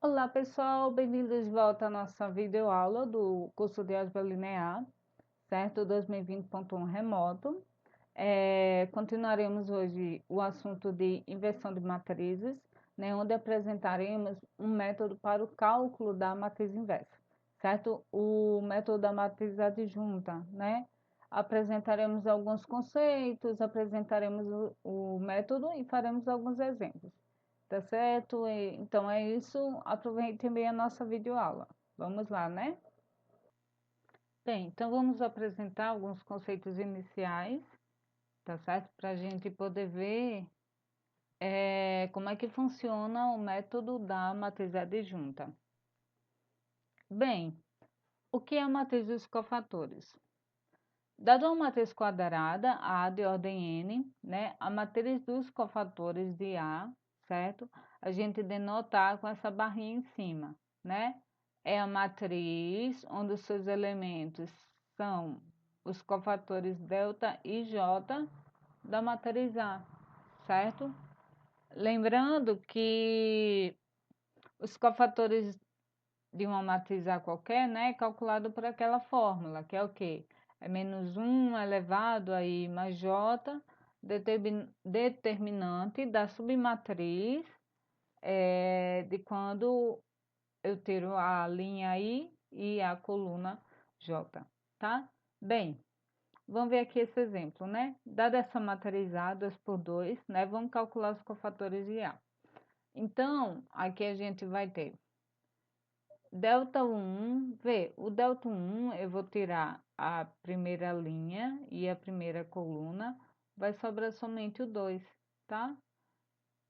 Olá pessoal, bem-vindos de volta à nossa videoaula do curso de Álgebra Linear, certo? 2020.1 remoto. Continuaremos hoje o assunto de inversão de matrizes, né, onde apresentaremos um método para o cálculo da matriz inversa, certo? O método da matriz adjunta, né? Apresentaremos alguns conceitos, apresentaremos o método e faremos alguns exemplos. Tá certo? Então é isso. Aproveite bem a nossa videoaula. Vamos lá, né? Bem, então vamos apresentar alguns conceitos iniciais, tá certo? Para a gente poder ver como é que funciona o método da matriz adjunta. Bem, o que é a matriz dos cofatores? Dada uma matriz quadrada, A de ordem n, né? A matriz dos cofatores de A, certo? A gente denota com essa barrinha em cima, né? É a matriz onde os seus elementos são os cofatores delta e j da matriz A, certo? Lembrando que os cofatores de uma matriz A qualquer, né, é calculado por aquela fórmula, que é o quê? É menos 1 elevado a I mais J, determinante da submatriz de quando eu tiro a linha I e a coluna J, tá? Bem, vamos ver aqui esse exemplo, né? Dada essa matriz A, 2 por 2, né, vamos calcular os cofatores de A. Então, aqui a gente vai ter delta 1, o delta 1 eu vou tirar a primeira linha e a primeira coluna, vai sobrar somente o 2, tá?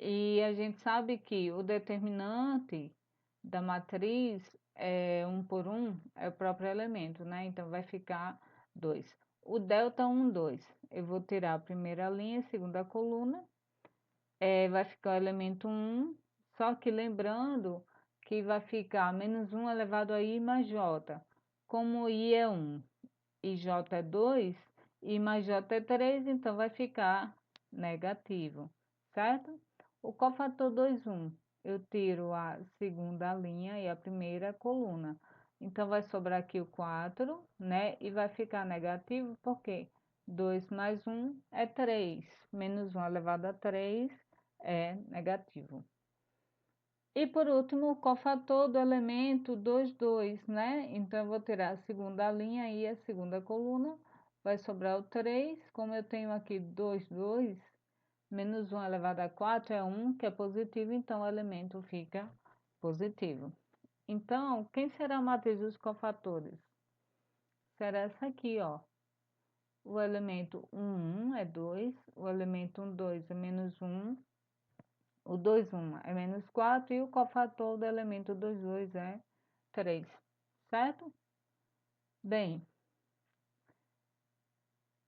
E a gente sabe que o determinante da matriz é 1 por 1, é o próprio elemento, né? Então vai ficar 2. O delta 1, 2, eu vou tirar a primeira linha, a segunda coluna, vai ficar o elemento 1, só que lembrando que vai ficar menos 1 elevado a I mais J. Como I é 1 e J é 2, I mais J é 3, então vai ficar negativo, certo? O cofator 2, 1, eu tiro a segunda linha e a primeira coluna. Então, vai sobrar aqui o 4, né? E vai ficar negativo, porque 2 mais 1 é 3, menos 1 elevado a 3 é negativo. E por último, o cofator do elemento 2, 2, né? Então, eu vou tirar a segunda linha e a segunda coluna, vai sobrar o 3, como eu tenho aqui 2, 2, menos 1 elevado a 4 é 1, que é positivo, então o elemento fica positivo. Então, quem será a matriz dos cofatores? Será essa aqui, ó. O elemento 1, 1 é 2, o elemento 1, 2 é menos 1, o 2, 1 é menos 4 e o cofator do elemento 2, 2 é 3, certo? Bem,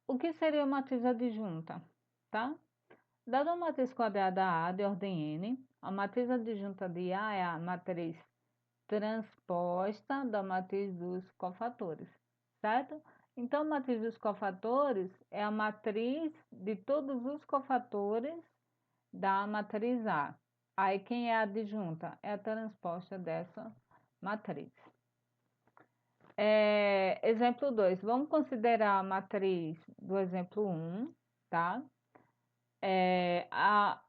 o que seria a matriz adjunta, tá? Dada uma matriz quadrada A de ordem n, a matriz adjunta de A é a matriz transposta da matriz dos cofatores, certo? Então, a matriz dos cofatores é a matriz de todos os cofatores da matriz A. Aí, quem é a adjunta? É a transposta dessa matriz. Exemplo 2. Vamos considerar a matriz do exemplo 1, tá?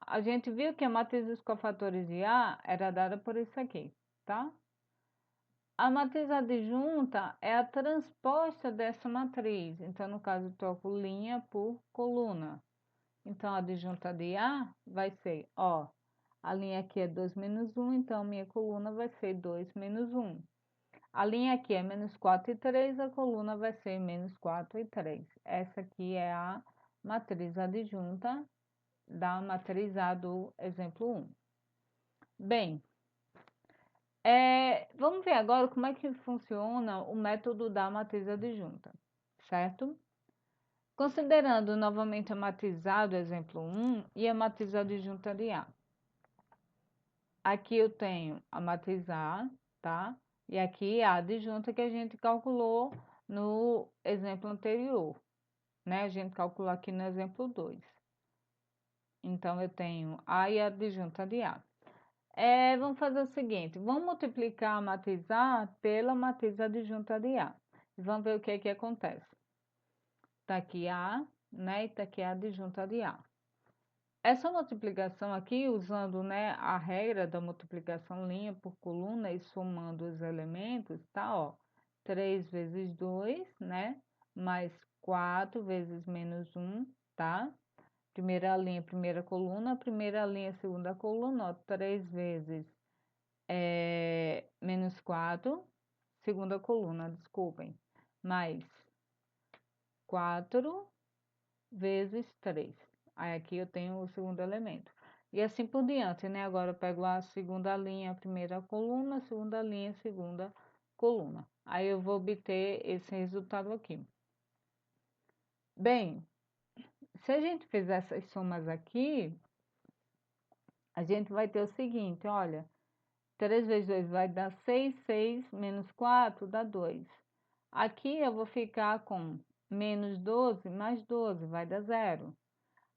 A gente viu que a matriz dos cofatores de A era dada por isso aqui, tá? A matriz adjunta é a transposta dessa matriz. Então, no caso, eu troco linha por coluna. Então, a adjunta de A vai ser, ó, a linha aqui é 2 menos 1, então minha coluna vai ser 2 menos 1. A linha aqui é menos 4 e 3, a coluna vai ser menos 4 e 3. Essa aqui é a matriz adjunta da matriz A do exemplo 1. Bem, vamos ver agora como é que funciona o método da matriz adjunta, certo? Considerando novamente a matriz A do exemplo 1 e a matriz adjunta de A. Aqui eu tenho a matriz A, tá? E aqui a adjunta que a gente calculou no exemplo anterior, né? A gente calculou aqui no exemplo 2. Então, eu tenho A e a adjunta de A. Vamos fazer o seguinte, vamos multiplicar a matriz A pela matriz adjunta de A. Vamos ver o que é que acontece. Tá aqui A, né, e tá aqui a adjunta de A. Essa multiplicação aqui, usando, né, a regra da multiplicação linha por coluna e somando os elementos, tá, ó, 3 vezes 2, né, mais 4 vezes menos 1, tá? Primeira linha, primeira coluna, primeira linha, segunda coluna, ó, 3 vezes menos 4, segunda coluna, desculpem, mais 4 vezes 3. Aí aqui eu tenho o segundo elemento. E assim por diante, né? Agora eu pego a segunda linha, a primeira coluna, segunda linha, segunda coluna. Aí eu vou obter esse resultado aqui. Bem, se a gente fizer essas somas aqui, a gente vai ter o seguinte, olha, 3 vezes 2 vai dar 6, 6 menos 4 dá 2. Aqui eu vou ficar com menos 12 mais 12, vai dar 0.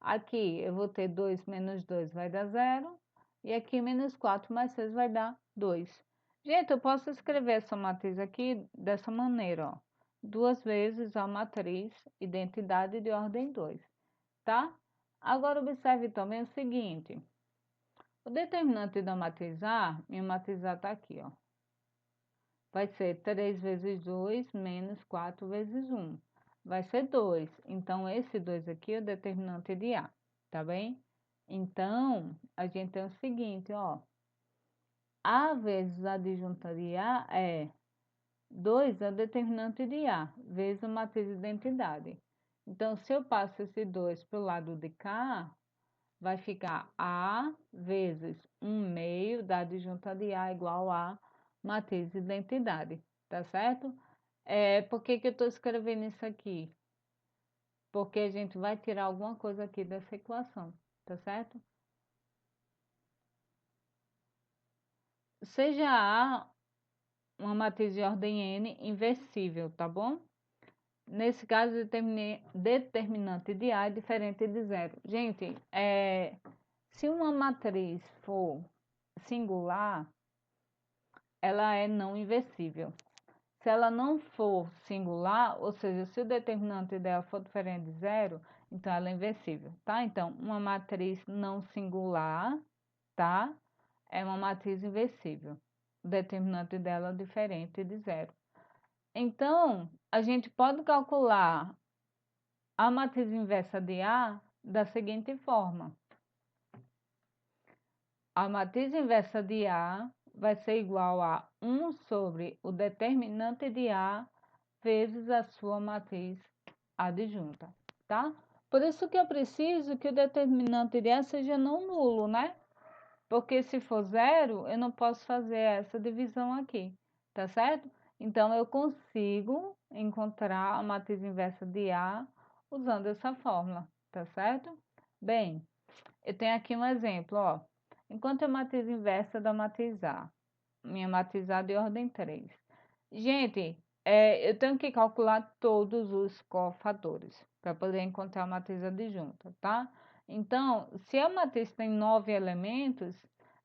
Aqui eu vou ter 2 menos 2 vai dar 0. E aqui menos 4 mais 6 vai dar 2. Gente, eu posso escrever essa matriz aqui dessa maneira, ó. 2 vezes a matriz identidade de ordem 2, tá? Agora observe também o seguinte. O determinante da matriz A, minha matriz A está aqui, ó. Vai ser 3 vezes 2 menos 4 vezes 1. Vai ser 2. Então, esse 2 aqui é o determinante de A, tá bem? Então, a gente tem o seguinte, ó. A vezes a adjunta de A é 2 é o determinante de A, vezes a matriz de identidade. Então, se eu passo esse 2 para o lado de cá, vai ficar A vezes 1 meio da adjunta de A igual a matriz de identidade, tá certo? Por que que eu estou escrevendo isso aqui? Porque a gente vai tirar alguma coisa aqui dessa equação, tá certo? Seja A uma matriz de ordem N inversível, tá bom? Nesse caso, determinante de A é diferente de zero. Gente, se uma matriz for singular, ela é não inversível. Se ela não for singular, ou seja, se o determinante dela for diferente de zero, então ela é inversível, tá? Então, uma matriz não singular, tá? É uma matriz inversível. O determinante dela é diferente de zero. Então, a gente pode calcular a matriz inversa de A da seguinte forma. A matriz inversa de A vai ser igual a 1 sobre o determinante de A vezes a sua matriz adjunta, tá? Por isso que eu preciso que o determinante de A seja não nulo, né? Porque se for zero, eu não posso fazer essa divisão aqui, tá certo? Então, eu consigo encontrar a matriz inversa de A usando essa fórmula, tá certo? Bem, eu tenho aqui um exemplo, ó. Enquanto a matriz inversa da matriz A, minha matriz A de ordem 3. Gente, eu tenho que calcular todos os cofatores para poder encontrar a matriz adjunta, tá? Então, se a matriz tem 9 elementos,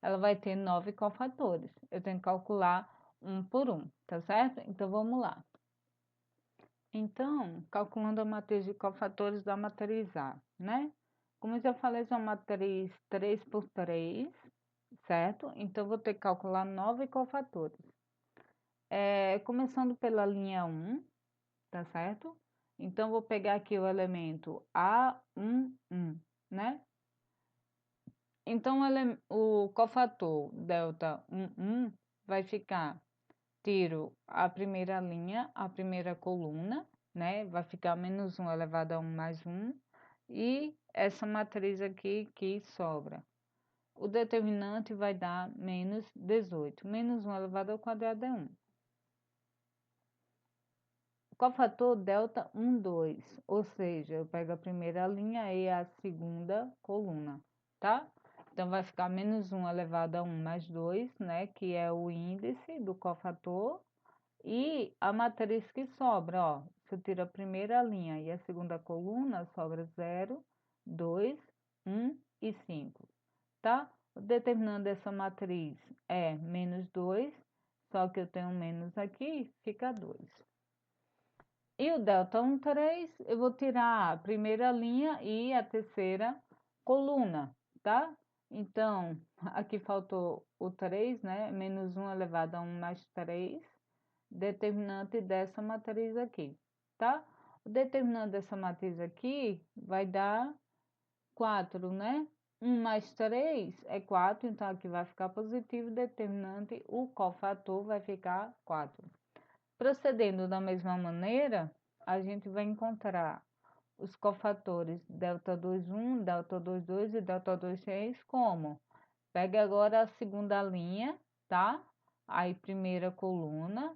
ela vai ter 9 cofatores. Eu tenho que calcular um por um, tá certo? Então, vamos lá. Então, calculando a matriz de cofatores da matriz A, né? Como eu já falei, é uma matriz 3 por 3, certo? Então, vou ter que calcular 9 cofatores. Começando pela linha 1, tá certo? Então, vou pegar aqui o elemento A11, né? Então, o cofator delta 11 vai ficar, tiro a primeira linha, a primeira coluna, né? Vai ficar menos 1 elevado a 1 mais 1. E essa matriz aqui que sobra. O determinante vai dar menos 18. Menos 1 elevado ao quadrado é 1. Cofator delta 1, 2, ou seja, eu pego a primeira linha e a segunda coluna, tá? Então, vai ficar menos 1 elevado a 1 mais 2, né? Que é o índice do cofator. E a matriz que sobra, ó. Se eu tiro a primeira linha e a segunda coluna, sobra 0, 2, 1 e 5, tá? O determinante dessa matriz é menos 2, só que eu tenho menos aqui, fica 2. E o delta 1, 3, eu vou tirar a primeira linha e a terceira coluna, tá? Então, aqui faltou o 3, né? Menos 1 elevado a 1 mais 3, determinante dessa matriz aqui, tá? O determinante dessa matriz aqui vai dar 4, né? 1 mais 3 é 4, então aqui vai ficar positivo, determinante, o cofator vai ficar 4. Procedendo da mesma maneira, a gente vai encontrar os cofatores delta 2, 1, delta 2, 2 e delta 2, 6 como? Pegue agora a segunda linha, tá? Aí primeira coluna,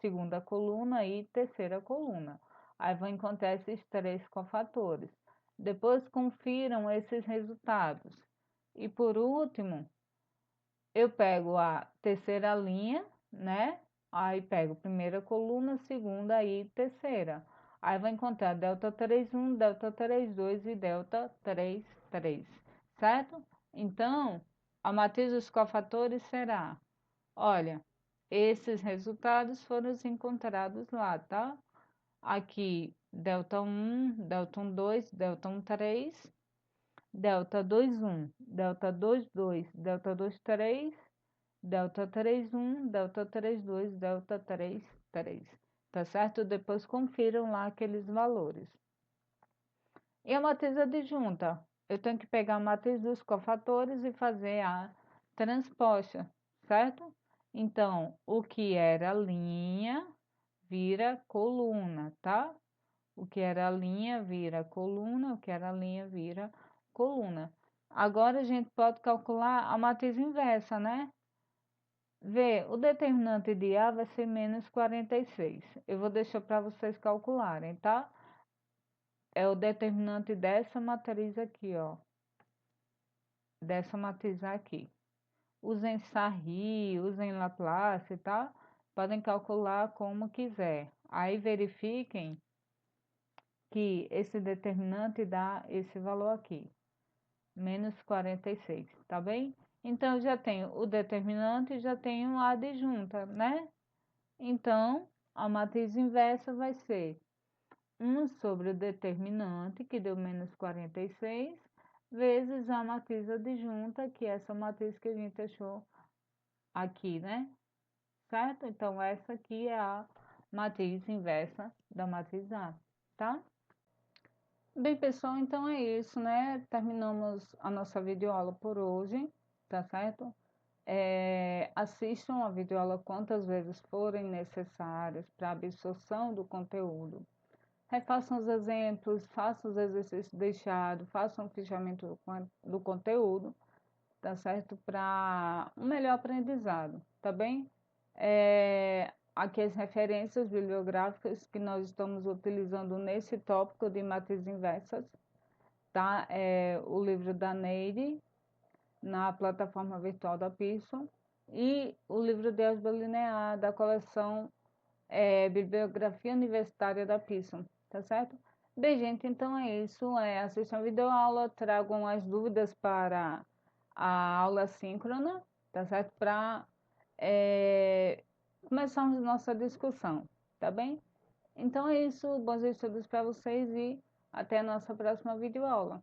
segunda coluna e terceira coluna. Aí vão encontrar esses três cofatores. Depois confiram esses resultados. E por último, eu pego a terceira linha, né? Aí pego primeira coluna, segunda e terceira. Aí vai encontrar delta 3, 1, delta 3, 2 e delta 3, 3, certo? Então, a matriz dos cofatores será, olha, esses resultados foram encontrados lá, tá? Aqui, delta 1, delta 1, 2, delta 1, 3, delta 2, 1, delta 2, 2, delta 2, 3, delta 3, 1, delta 3, 2, delta 3, 3. Tá certo? Depois confiram lá aqueles valores. E a matriz adjunta? Eu tenho que pegar a matriz dos cofatores e fazer a transposta, certo? Então, o que era linha vira coluna, tá? O que era linha vira coluna, o que era linha vira coluna. Agora a gente pode calcular a matriz inversa, né? Vê, o determinante de A vai ser menos 46. Eu vou deixar para vocês calcularem, tá? É o determinante dessa matriz aqui, ó. Dessa matriz aqui. Usem Sarri, usem Laplace, tá? Podem calcular como quiser. Aí verifiquem que esse determinante dá esse valor aqui, menos 46, tá bem? Então, já tenho o determinante e já tenho a adjunta, né? Então, a matriz inversa vai ser 1 sobre o determinante, que deu menos 46, vezes a matriz adjunta, que é essa matriz que a gente achou aqui, né? Certo? Então, essa aqui é a matriz inversa da matriz A, tá? Bem, pessoal, então é isso, né? Terminamos a nossa videoaula por hoje, tá certo? Assistam a videoaula quantas vezes forem necessárias para absorção do conteúdo. Refaçam os exemplos, façam os exercícios deixados, façam o fichamento do conteúdo, tá certo? Para um melhor aprendizado, tá bem? Aqui as referências bibliográficas que nós estamos utilizando nesse tópico de matrizes inversas, tá? O livro da Neide, na plataforma virtual da Pearson, e o livro de álgebra linear da coleção Bibliografia Universitária da Pearson, tá certo? Bem, gente, então é isso. Assistam a videoaula, tragam as dúvidas para a aula síncrona, tá certo? Para começarmos nossa discussão, tá bem? Então é isso. Bons estudos para vocês e até a nossa próxima videoaula.